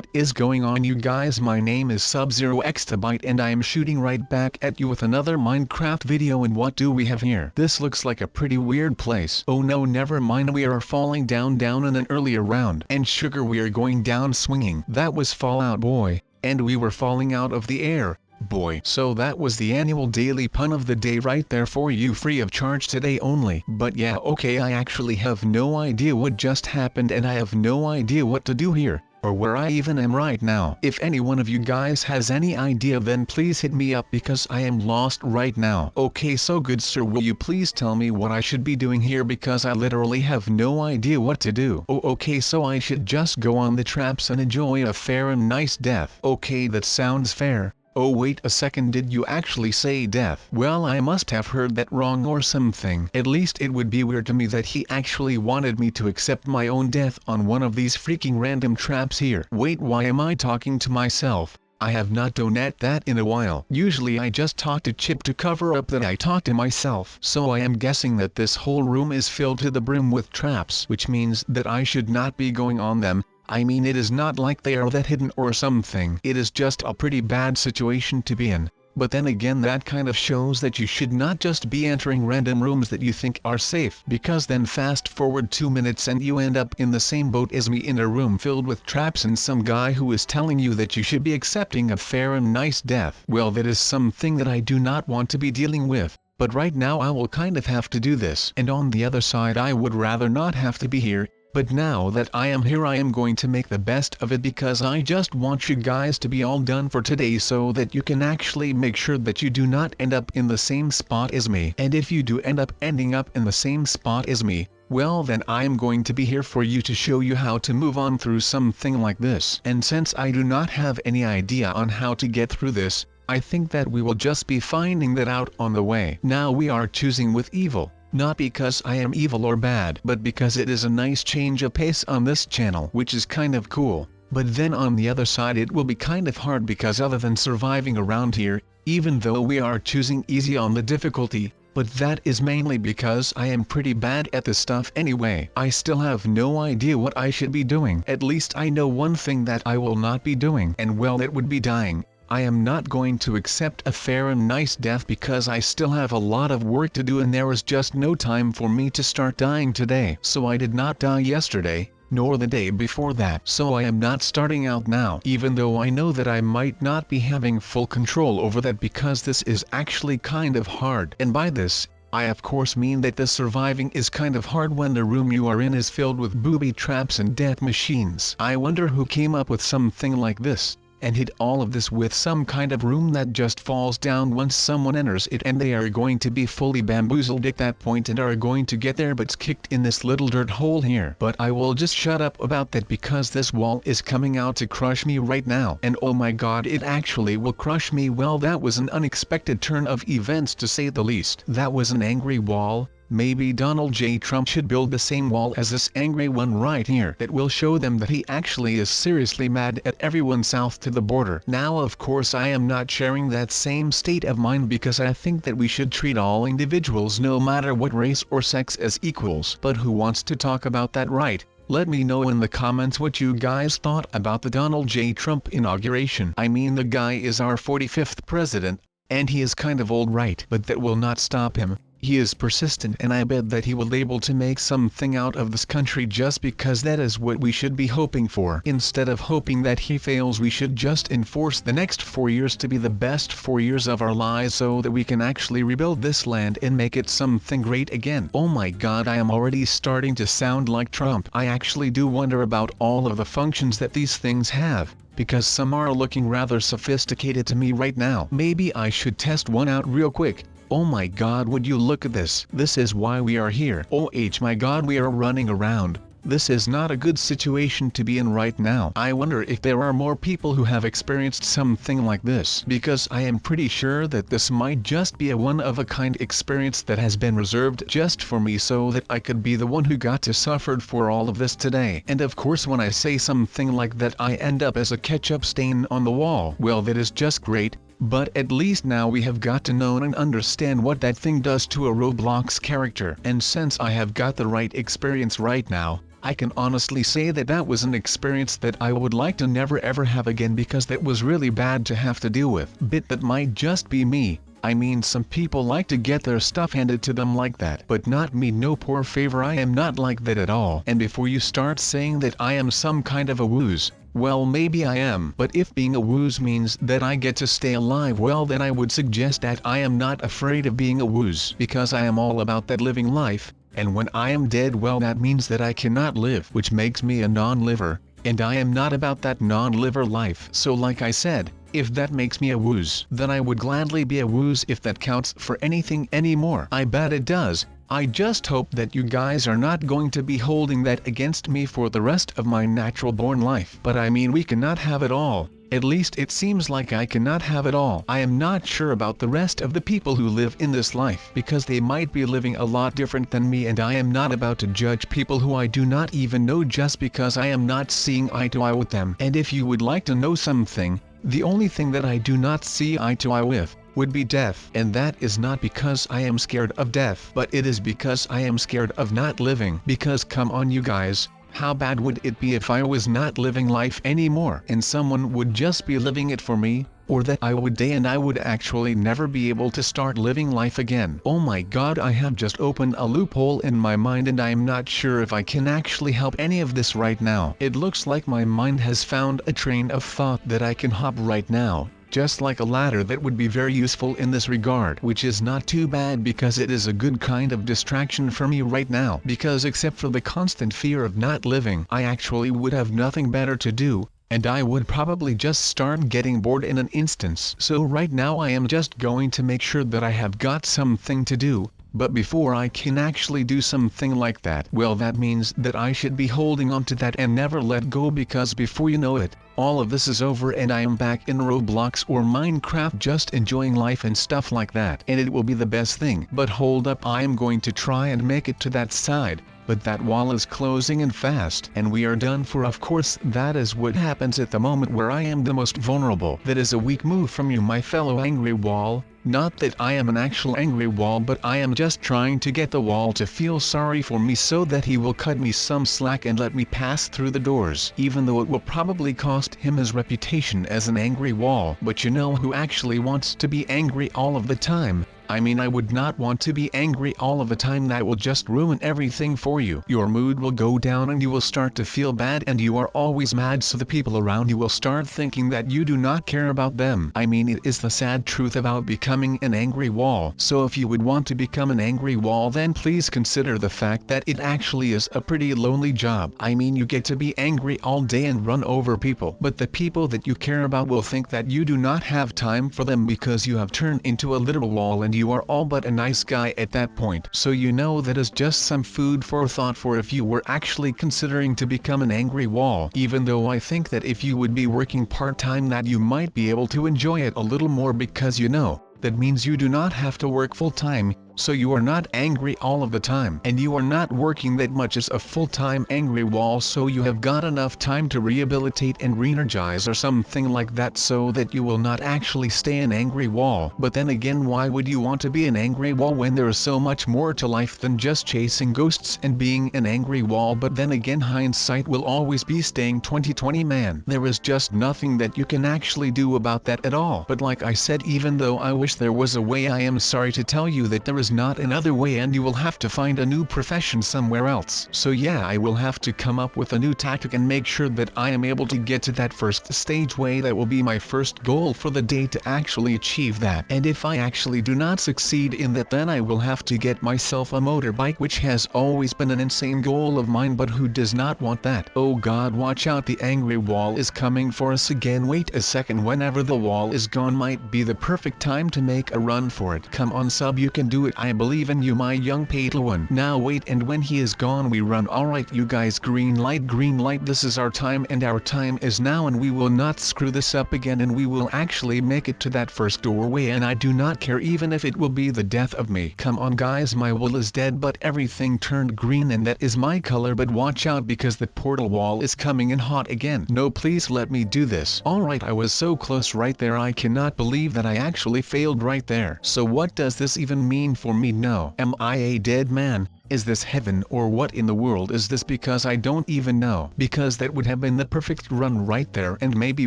what is going on you guys, my name is SubZeroExtabyte and I am shooting right back at you with another Minecraft video. And what do we have here? This looks like a pretty weird place. Oh no, never mind, we are falling down in an earlier round. And sugar, we are going down swinging. That was Fallout Boy, and we were falling out of the air. Boy, so that was the annual daily pun of the day right there for you, free of charge today only. But yeah, okay, I actually have no idea what just happened and I have no idea what to do here, or where I even am right now. If any one of you guys has any idea, then please hit me up because I am lost right now. Okay, so good sir, will you please tell me what I should be doing here because I literally have no idea what to do. Oh okay, so I should just go on the traps and enjoy a fair and nice death. Okay, that sounds fair. Oh wait a second, did you actually say death? Well, I must have heard that wrong or something. At least it would be weird to me that he actually wanted me to accept my own death on one of these freaking random traps here. Wait, why am I talking to myself? I have not done that in a while. Usually I just talk to Chip to cover up that I talk to myself. So I am guessing that this whole room is filled to the brim with traps, which means that I should not be going on them. I mean, it is not like they are that hidden or something. It is just a pretty bad situation to be in. But then again, that kind of shows that you should not just be entering random rooms that you think are safe, because then fast forward 2 minutes and you end up in the same boat as me, in a room filled with traps and some guy who is telling you that you should be accepting a fair and nice death. Well, that is something that I do not want to be dealing with. But right now I will kind of have to do this. And on the other side, I would rather not have to be here. But now that I am here, I am going to make the best of it because I just want you guys to be all done for today so that you can actually make sure that you do not end up in the same spot as me. And if you do end up ending up in the same spot as me, well then I am going to be here for you to show you how to move on through something like this. And since I do not have any idea on how to get through this, I think that we will just be finding that out on the way. Now we are choosing with evil. Not because I am evil or bad, but because it is a nice change of pace on this channel, which is kind of cool. But then on the other side it will be kind of hard because other than surviving around here, even though we are choosing easy on the difficulty, but that is mainly because I am pretty bad at this stuff anyway. I still have no idea what I should be doing. At least I know one thing that I will not be doing, and well, it would be dying. I am not going to accept a fair and nice death because I still have a lot of work to do and there is just no time for me to start dying today. So I did not die yesterday, nor the day before that. So I am not starting out now, even though I know that I might not be having full control over that because this is actually kind of hard. And by this, I of course mean that the surviving is kind of hard when the room you are in is filled with booby traps and death machines. I wonder who came up with something like this and hid all of this with some kind of room that just falls down once someone enters it, and they are going to be fully bamboozled at that point and are going to get their butts kicked in this little dirt hole here. But I will just shut up about that because this wall is coming out to crush me right now. And oh my god, it actually will crush me. Well, that was an unexpected turn of events to say the least. That was an angry wall. Maybe Donald J. Trump should build the same wall as this angry one right here that will show them that he actually is seriously mad at everyone south to the border. Now of course I am not sharing that same state of mind because I think that we should treat all individuals no matter what race or sex as equals. But who wants to talk about that, right? Let me know in the comments what you guys thought about the Donald J. Trump inauguration. I mean, the guy is our 45th president, and he is kind of old, right? But that will not stop him. He is persistent, and I bet that he will be able to make something out of this country just because that is what we should be hoping for. Instead of hoping that he fails, we should just enforce the next 4 years to be the best 4 years of our lives so that we can actually rebuild this land and make it something great again. Oh my god, I am already starting to sound like Trump. I actually do wonder about all of the functions that these things have, because some are looking rather sophisticated to me right now. Maybe I should test one out real quick. Oh my god, would you look at this? This is why we are here. Oh my god, we are running around. This is not a good situation to be in right now. I wonder if there are more people who have experienced something like this, because I am pretty sure that this might just be a one-of-a-kind experience that has been reserved just for me so that I could be the one who got to suffer for all of this today. And of course when I say something like that I end up as a ketchup stain on the wall. Well, that is just great. But at least now we have got to know and understand what that thing does to a Roblox character. And since I have got the right experience right now, I can honestly say that that was an experience that I would like to never ever have again, because that was really bad to have to deal with. But that might just be me. I mean, some people like to get their stuff handed to them like that, but not me. No, poor favor, I am not like that at all. And before you start saying that I am some kind of a wooz, well, maybe I am, but if being a wooz means that I get to stay alive, well then I would suggest that I am not afraid of being a wooz, because I am all about that living life, and when I am dead, well, that means that I cannot live, which makes me a non-liver, and I am not about that non-liver life. So like I said, if that makes me a wooz, then I would gladly be a wooz if that counts for anything anymore. I bet it does. I just hope that you guys are not going to be holding that against me for the rest of my natural born life. But I mean, we cannot have it all. At least it seems like I cannot have it all. I am not sure about the rest of the people who live in this life, because they might be living a lot different than me, and I am not about to judge people who I do not even know just because I am not seeing eye to eye with them. And if you would like to know something, the only thing that I do not see eye to eye with would be death. And that is not because I am scared of death, but it is because I am scared of not living. Because come on you guys, how bad would it be if I was not living life anymore and someone would just be living it for me? Or that I would die and I would actually never be able to start living life again. Oh my god, I have just opened a loophole in my mind, and I am not sure if I can actually help any of this right now. It looks like my mind has found a train of thought that I can hop right now, just like a ladder that would be very useful in this regard, which is not too bad because it is a good kind of distraction for me right now, because except for the constant fear of not living, I actually would have nothing better to do, and I would probably just start getting bored in an instance. So right now I am just going to make sure that I have got something to do, but before I can actually do something like that, well, that means that I should be holding on to that and never let go, because before you know it, all of this is over and I am back in Roblox or Minecraft just enjoying life and stuff like that, and it will be the best thing. But hold up, I am going to try and make it to that side, but that wall is closing in fast and we are done for. Of course, that is what happens at the moment where I am the most vulnerable. That is a weak move from you, my fellow angry wall. Not that I am an actual angry wall, but I am just trying to get the wall to feel sorry for me so that he will cut me some slack and let me pass through the doors, even though it will probably cost him his reputation as an angry wall. But you know who actually wants to be angry all of the time? I mean, I would not want to be angry all of the time. That will just ruin everything for you. Your mood will go down and you will start to feel bad, and you are always mad, so the people around you will start thinking that you do not care about them. I mean, it is the sad truth about becoming an angry wall. So if you would want to become an angry wall, then please consider the fact that it actually is a pretty lonely job. I mean, you get to be angry all day and run over people, but the people that you care about will think that you do not have time for them because you have turned into a literal wall and you are all but a nice guy at that point. So you know, that is just some food for thought for if you were actually considering to become an angry wall. Even though I think that if you would be working part-time, that you might be able to enjoy it a little more, because you know, that means you do not have to work full-time, so you are not angry all of the time, and you are not working that much as a full-time angry wall, so you have got enough time to rehabilitate and re-energize or something like that, so that you will not actually stay an angry wall. But then again, why would you want to be an angry wall when there is so much more to life than just chasing ghosts and being an angry wall? But then again, hindsight will always be staying 20/20, man. There is just nothing that you can actually do about that at all. But like I said, even though I wish there was a way, I am sorry to tell you that there is not another way, and you will have to find a new profession somewhere else. So yeah, I will have to come up with a new tactic and make sure that I am able to get to that first stage way. That will be my first goal for the day, to actually achieve that. And if I actually do not succeed in that, then I will have to get myself a motorbike, which has always been an insane goal of mine, but who does not want that? Oh god, watch out, the angry wall is coming for us again. Wait a second, whenever the wall is gone might be the perfect time to make a run for it. Come on sub, you can do it. I believe in you, my young Padawan. Now wait, and when he is gone we run. Alright you guys, green light, this is our time, and our time is now, and we will not screw this up again, and we will actually make it to that first doorway, and I do not care even if it will be the death of me. Come on guys, my wool is dead, but everything turned green, and that is my color. But watch out, because the portal wall is coming in hot again. No, please let me do this. Alright, I was so close right there. I cannot believe that I actually failed right there. So what does this even mean for me? No. Am I a dead man? Is this heaven or what in the world is this, because I don't even know. Because that would have been the perfect run right there, and maybe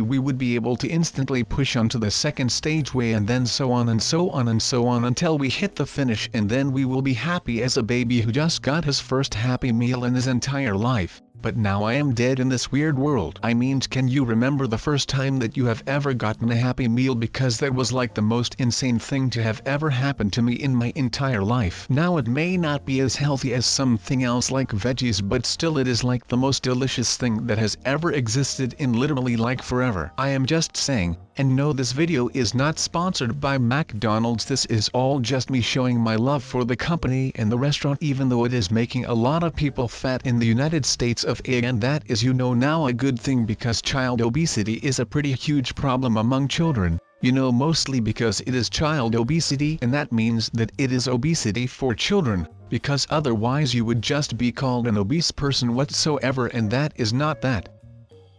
we would be able to instantly push on to the second stage way, and then so on and so on and so on until we hit the finish, and then we will be happy as a baby who just got his first Happy Meal in his entire life. But now I am dead in this weird world. I mean, can you remember the first time that you have ever gotten a Happy Meal? Because that was like the most insane thing to have ever happened to me in my entire life. Now it may not be as healthy as something else like veggies, but still it is like the most delicious thing that has ever existed in literally like forever. I am just saying. And no, this video is not sponsored by McDonald's. This is all just me showing my love for the company and the restaurant, even though it is making a lot of people fat in the United States of A, and that is, you know, now a good thing, because child obesity is a pretty huge problem among children. You know, mostly because it is child obesity, and that means that it is obesity for children, because otherwise you would just be called an obese person whatsoever, and that is not that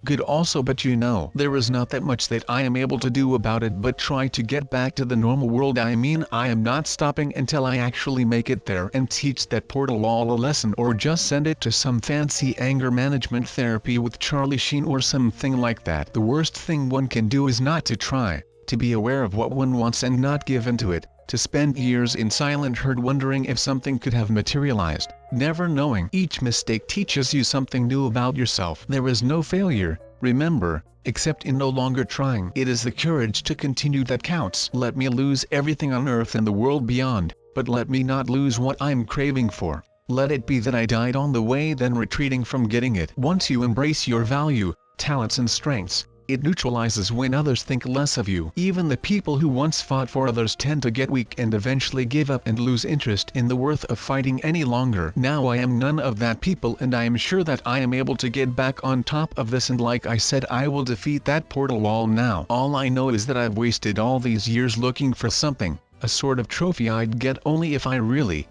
good also. But you know, there is not that much that I am able to do about it but try to get back to the normal world. I mean, I am not stopping until I actually make it there and teach that portal wall a lesson, or just send it to some fancy anger management therapy with Charlie Sheen or something like that. The worst thing one can do is not to try, to be aware of what one wants and not give into it, to spend years in silent hurt wondering if something could have materialized, never knowing. Each mistake teaches you something new about yourself. There is no failure, remember, except in no longer trying. It is the courage to continue that counts. Let me lose everything on earth and the world beyond, but let me not lose what I'm craving for. Let it be that I died on the way, then retreating from getting it. Once you embrace your value, talents and strengths, it neutralizes when others think less of you. Even the people who once fought for others tend to get weak and eventually give up and lose interest in the worth of fighting any longer. Now I am none of that people, and I am sure that I am able to get back on top of this, and like I said, I will defeat that portal wall now. All I know is that I've wasted all these years looking for something, a sort of trophy I'd get only if I really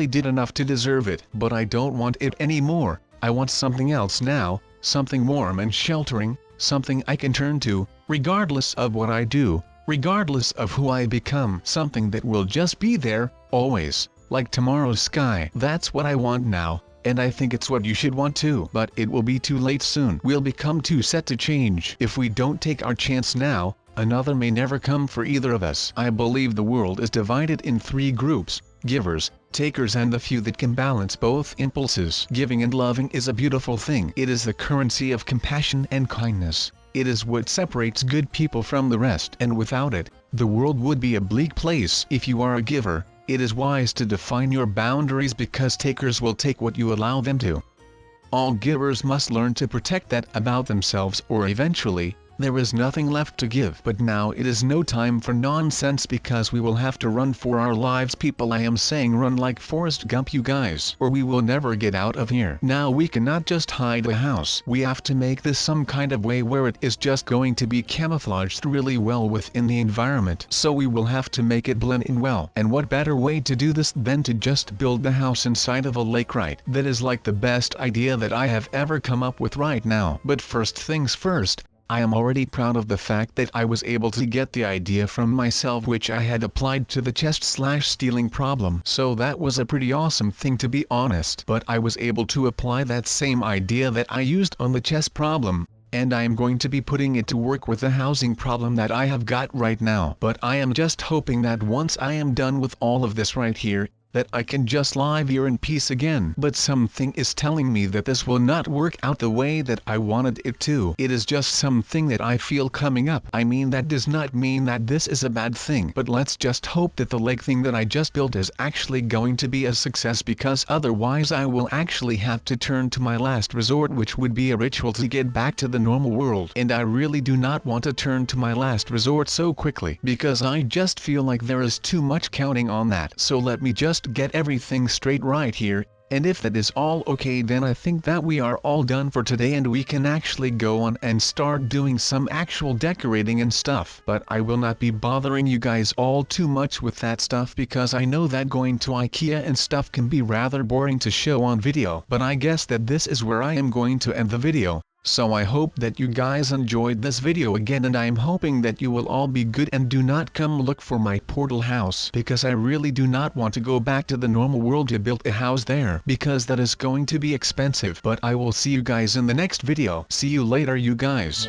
did enough to deserve it. But I don't want it anymore. I want something else now, something warm and sheltering, something I can turn to, regardless of what I do, regardless of who I become. Something that will just be there, always, like tomorrow's sky. That's what I want now, and I think it's what you should want too. But it will be too late soon. We'll become too set to change. If we don't take our chance now, another may never come for either of us. I believe the world is divided in three groups: givers, takers, and the few that can balance both impulses. Giving and loving is a beautiful thing. It is the currency of compassion and kindness. It is what separates good people from the rest, and without it, the world would be a bleak place. If you are a giver, it is wise to define your boundaries, because takers will take what you allow them to. All givers must learn to protect that about themselves, or eventually, there is nothing left to give. But now it is no time for nonsense, because we will have to run for our lives. People, I am saying run like Forrest Gump, you guys, or we will never get out of here. Now we cannot just hide the house. We have to make this some kind of way where it is just going to be camouflaged really well within the environment. So we will have to make it blend in well. And what better way to do this than to just build the house inside of a lake, right? That is like the best idea that I have ever come up with right now. But first things first, I am already proud of the fact that I was able to get the idea from myself, which I had applied to the chest/stealing problem. So that was a pretty awesome thing, to be honest. But I was able to apply that same idea that I used on the chest problem, and I am going to be putting it to work with the housing problem that I have got right now. But I am just hoping that once I am done with all of this right here, that I can just live here in peace again. But something is telling me that this will not work out the way that I wanted it to. It is just something that I feel coming up. I mean, that does not mean that this is a bad thing, but let's just hope that the lake thing that I just built is actually going to be a success, because otherwise I will actually have to turn to my last resort, which would be a ritual to get back to the normal world. And I really do not want to turn to my last resort so quickly, because I just feel like there is too much counting on that. So let me just get everything straight right here, and if that is all okay, then I think that we are all done for today, and we can actually go on and start doing some actual decorating and stuff. But I will not be bothering you guys all too much with that stuff, because I know that going to IKEA and stuff can be rather boring to show on video. But I guess that this is where I am going to end the video. So I hope that you guys enjoyed this video again, and I am hoping that you will all be good and do not come look for my portal house, because I really do not want to go back to the normal world to build a house there, because that is going to be expensive. But I will see you guys in the next video. See you later, you guys.